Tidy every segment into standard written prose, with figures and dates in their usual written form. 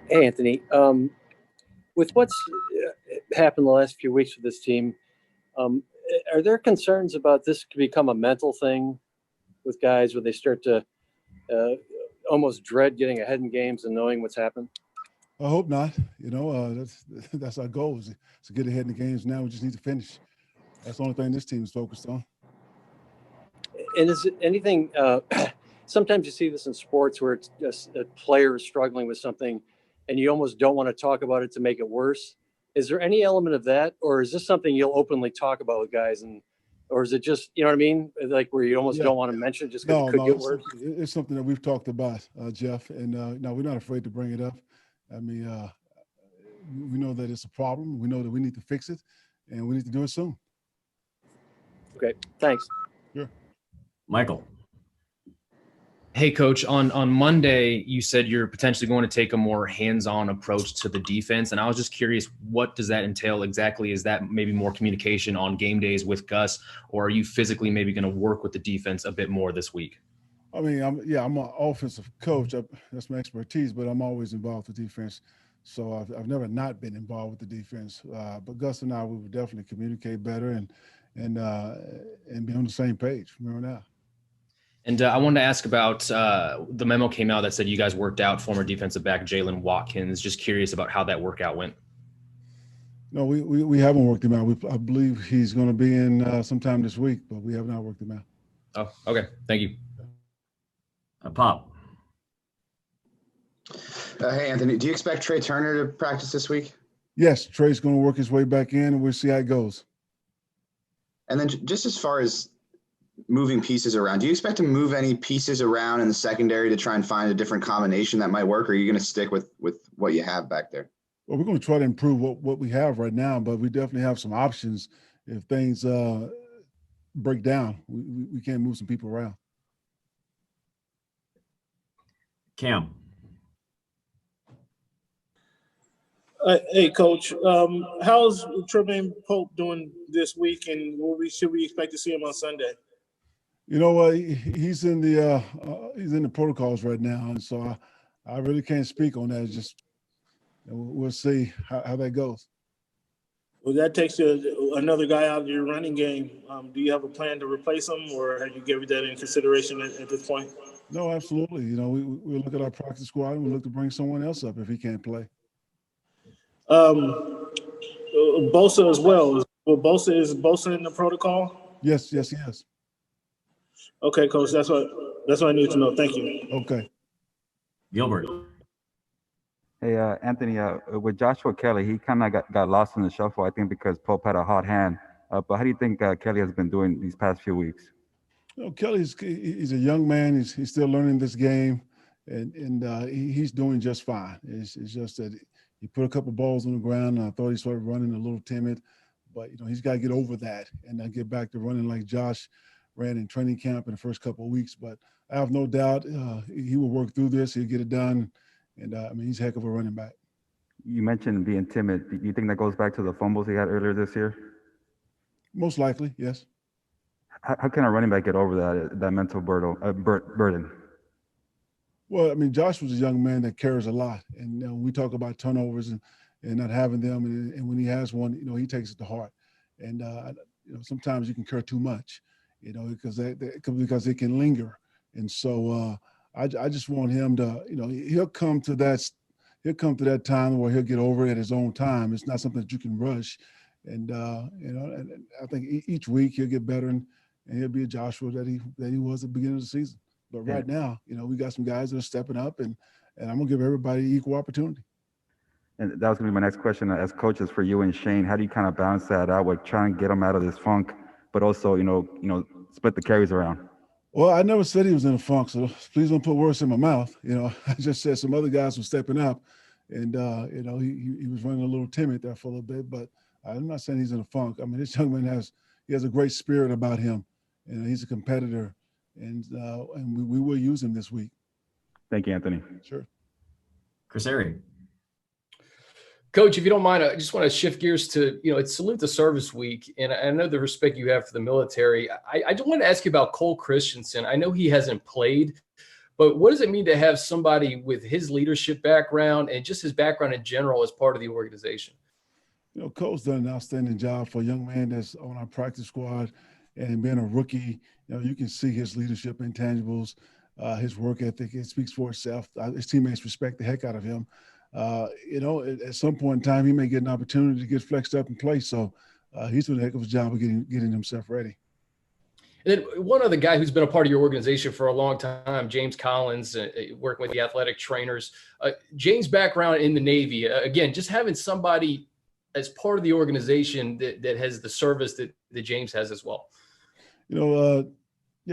Hey, Anthony. With what's happened the last few weeks with this team, um, are there concerns about this could become a mental thing with guys where they start to uh, almost dread getting ahead in games and knowing what's happened? I hope not. That's our goal is to get ahead in the games. Now we just need to finish. That's the only thing this team is focused on. And is it anything? Sometimes you see this in sports where it's just a player is struggling with something, and you almost don't want to talk about it to make it worse. Is there any element of that, or is this something you'll openly talk about with guys, or is it just what I mean, like where you almost don't want to mention it just because it could get worse? It's something that we've talked about, Jeff, and no, we're not afraid to bring it up. I mean, we know that it's a problem. We know that we need to fix it, and we need to do it soon. Okay, thanks. Sure. Michael. Hey, Coach, on Monday, you said you're potentially going to take a more hands-on approach to the defense. And I was just curious, what does that entail exactly? Is that maybe more communication on game days with Gus, or are you physically maybe going to work with the defense a bit more this week? I mean, I'm an offensive coach. That's my expertise, but I'm always involved with defense. So I've never not been involved with the defense. But Gus and I, we would definitely communicate better and be on the same page from here on out. And I wanted to ask about the memo came out that said you guys worked out former defensive back Jalen Watkins. Just curious about how that workout went. No, we haven't worked him out. I believe he's going to be in sometime this week, but we have not worked him out. Oh, okay. Thank you. Pop. Hey, Anthony, do you expect Trey Turner to practice this week? Yes, Trey's going to work his way back in, and we'll see how it goes. And then just as far as moving pieces around, do you expect to move any pieces around in the secondary to try and find a different combination that might work, or are you going to stick with what you have back there? Well, we're going to try to improve what we have right now, but we definitely have some options if things break down. We can move some people around. Cam. Hey, Coach. How's Tremaine Pope doing this week, and should we expect to see him on Sunday? You know what? He's in the protocols right now, and so I really can't speak on that. It's just we'll see how that goes. Well, that takes another guy out of your running game. Do you have a plan to replace him, or have you given that in consideration at this point? No, absolutely. We look at our practice squad and we look to bring someone else up if he can't play. Bosa as well. Is Bosa in the protocol? Yes, he is. Okay, Coach. That's what I need to know. Thank you. Okay. Gilbert. Hey, Anthony, with Joshua Kelly, he kind of got lost in the shuffle, I think, because Pope had a hot hand. But how do you think Kelly has been doing these past few weeks? Kelly's a young man. He's still learning this game, and he's doing just fine. It's just that he put a couple balls on the ground, and I thought he started running a little timid. But, he's got to get over that and then get back to running like Josh ran in training camp in the first couple of weeks. But I have no doubt he will work through this. He'll get it done. And, he's a heck of a running back. You mentioned being timid. Do you think that goes back to the fumbles he had earlier this year? Most likely, yes. How can a running back get over that mental burden? Well, Josh was a young man that cares a lot. And when we talk about turnovers and not having them, and when he has one, he takes it to heart. And, sometimes you can care too much, because it can linger. And so I just want him to, he'll come to that time where he'll get over it at his own time. It's not something that you can rush. And, and I think each week he'll get better and he'll be a Joshua that he was at the beginning of the season. But right now, we got some guys that are stepping up, and I'm going to give everybody equal opportunity. And that was going to be my next question. As coaches for you and Shane, how do you kind of balance that out with trying to get them out of this funk, but also, split the carries around? Well, I never said he was in a funk, so please don't put words in my mouth. I just said some other guys were stepping up, and, he was running a little timid there for a little bit, but I'm not saying he's in a funk. This young man has a great spirit about him, and he's a competitor, and we will use him this week. Thank you, Anthony. Sure. Chris Airy. Coach, if you don't mind, I just want to shift gears to, it's Salute the Service Week, and I know the respect you have for the military. I just want to ask you about Cole Christensen. I know he hasn't played, But what does it mean to have somebody with his leadership background and just his background in general as part of the organization? Coach done an outstanding job for a young man that's on our practice squad, and being a rookie, you can see his leadership intangibles, his work ethic. It speaks for itself. His teammates respect the heck out of him. At some point in time, he may get an opportunity to get flexed up and play. So he's doing a heck of a job of getting himself ready. And then one other guy who's been a part of your organization for a long time, James Collins, working with the athletic trainers. James' background in the Navy, again, just having somebody as part of the organization that has the service that James has as well. Yeah,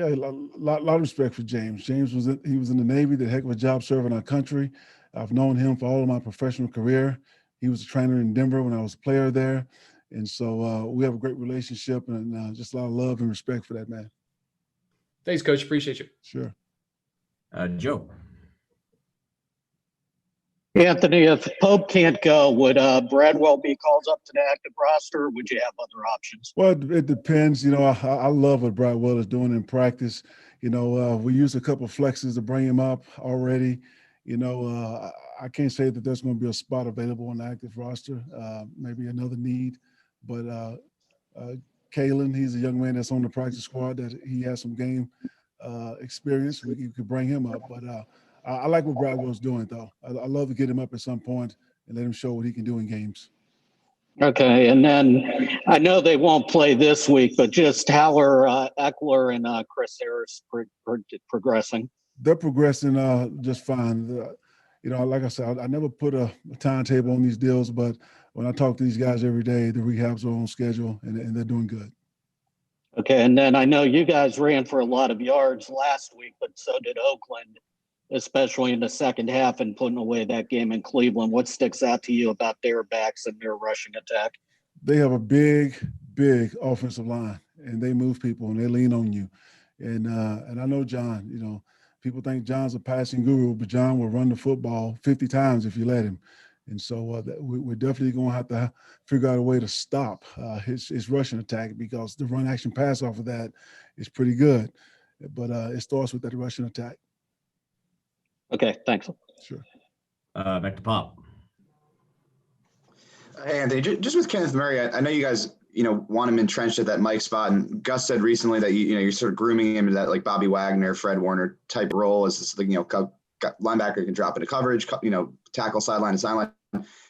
a lot of respect for James. James was in the Navy, did a heck of a job serving our country. I've known him for all of my professional career. He was a trainer in Denver when I was a player there. And so we have a great relationship, and just a lot of love and respect for that man. Thanks, Coach. Appreciate you. Sure. Joe. Anthony, if Pope can't go, would Bradwell be called up to the active roster, or would you have other options? Well, it depends. I love what Bradwell is doing in practice. We used a couple of flexes to bring him up already. I can't say that there's going to be a spot available on the active roster, maybe another need. But Kalen, he's a young man that's on the practice squad that he has some game experience. We could bring him up. But I like what Bradwell's doing, though. I love to get him up at some point and let him show what he can do in games. Okay, and then I know they won't play this week, but just how are Eckler and Chris Harris progressing? They're progressing just fine. Like I said, I never put a timetable on these deals, but when I talk to these guys every day, the rehabs are on schedule, and they're doing good. Okay, and then I know you guys ran for a lot of yards last week, but so did Oakland, especially in the second half and putting away that game in Cleveland. What sticks out to you about their backs and their rushing attack? They have a big offensive line, and they move people, and they lean on you. And I know John, people think John's a passing guru, but John will run the football 50 times if you let him. And so we're definitely going to have to figure out a way to stop his rushing attack, because the run action pass off of that is pretty good. But it starts with that rushing attack. Okay, thanks. Sure. Back to Pop. Hey, Anthony, just with Kenneth Murray, I know you guys, want him entrenched at that Mike spot. And Gus said recently that, you're sort of grooming him into that like Bobby Wagner, Fred Warner type role as this, linebacker can drop into coverage, tackle sideline to sideline.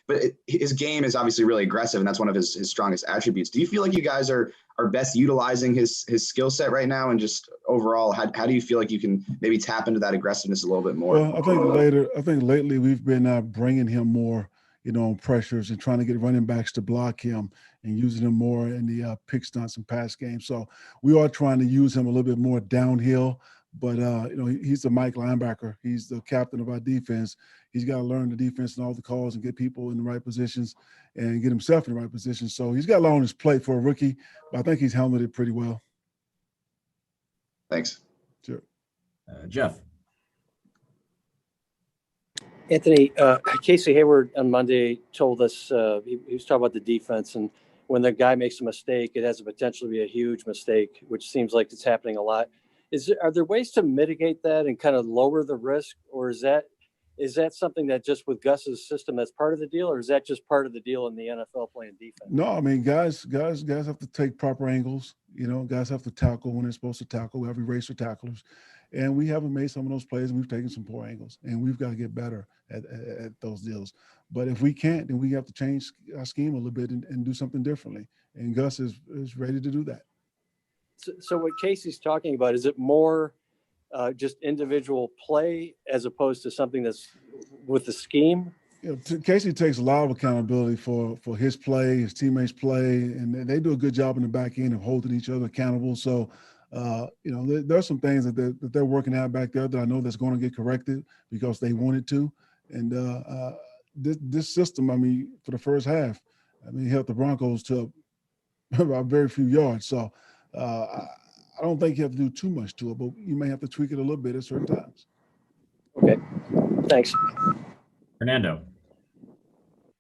But his game is obviously really aggressive, and that's one of his strongest attributes. Do you feel like you guys are best utilizing his skill set right now? And just overall, how do you feel like you can maybe tap into that aggressiveness a little bit more? Well, I think lately we've been bringing him more, on pressures and trying to get running backs to block him and using him more in the pick stunts and pass game. So we are trying to use him a little bit more downhill. But, he's the Mike linebacker. He's the captain of our defense. He's got to learn the defense and all the calls and get people in the right positions and get himself in the right position. So he's got a lot on his plate for a rookie, but I think he's handled it pretty well. Thanks. Sure. Jeff. Anthony, Casey Hayward on Monday told us he was talking about the defense, and when the guy makes a mistake, it has the potential to be a huge mistake, which seems like it's happening a lot. Are there ways to mitigate that and kind of lower the risk, or is that something that just with Gus's system that's part of the deal, or is that just part of the deal in the NFL playing defense? No, I mean, guys have to take proper angles. Guys have to tackle when they're supposed to tackle. We have eraser tacklers, and we haven't made some of those plays, and we've taken some poor angles, and we've got to get better at those deals. But if we can't, then we have to change our scheme a little bit and do something differently. And Gus is ready to do that. So what Casey's talking about, is it more just individual play as opposed to something that's with the scheme? Casey takes a lot of accountability for his play, his teammates' play, and they do a good job in the back end of holding each other accountable. So, there's some things that they're working out back there that I know that's going to get corrected because they wanted to. And this system, for the first half, held the Broncos to a very few yards. So, I don't think you have to do too much to it, but you may have to tweak it a little bit at certain times. Okay, thanks. Fernando.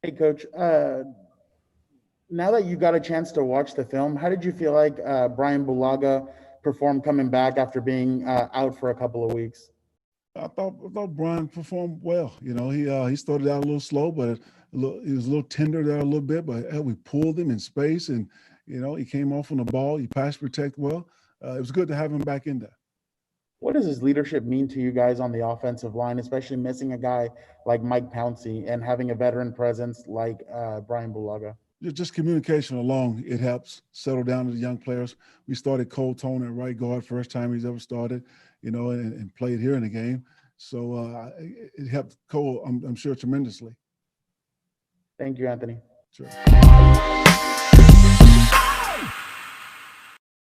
Hey, Coach. Now that you got a chance to watch the film, how did you feel like Brian Bulaga performed coming back after being out for a couple of weeks? I thought Bryant performed well. You know, he started out a little slow, but he was a little tender there a little bit. But we pulled him in space, and you know, he came off on the ball. He pass protect well. It was good to have him back in there. What does his leadership mean to you guys on the offensive line, especially missing a guy like Mike Pouncey and having a veteran presence like Brian Bulaga? Just communication alone, it helps settle down to the young players. We started Cole Tone at right guard, first time he's ever started, you know, and played here in the game. So it helped Cole, I'm sure, tremendously. Thank you, Anthony. Sure.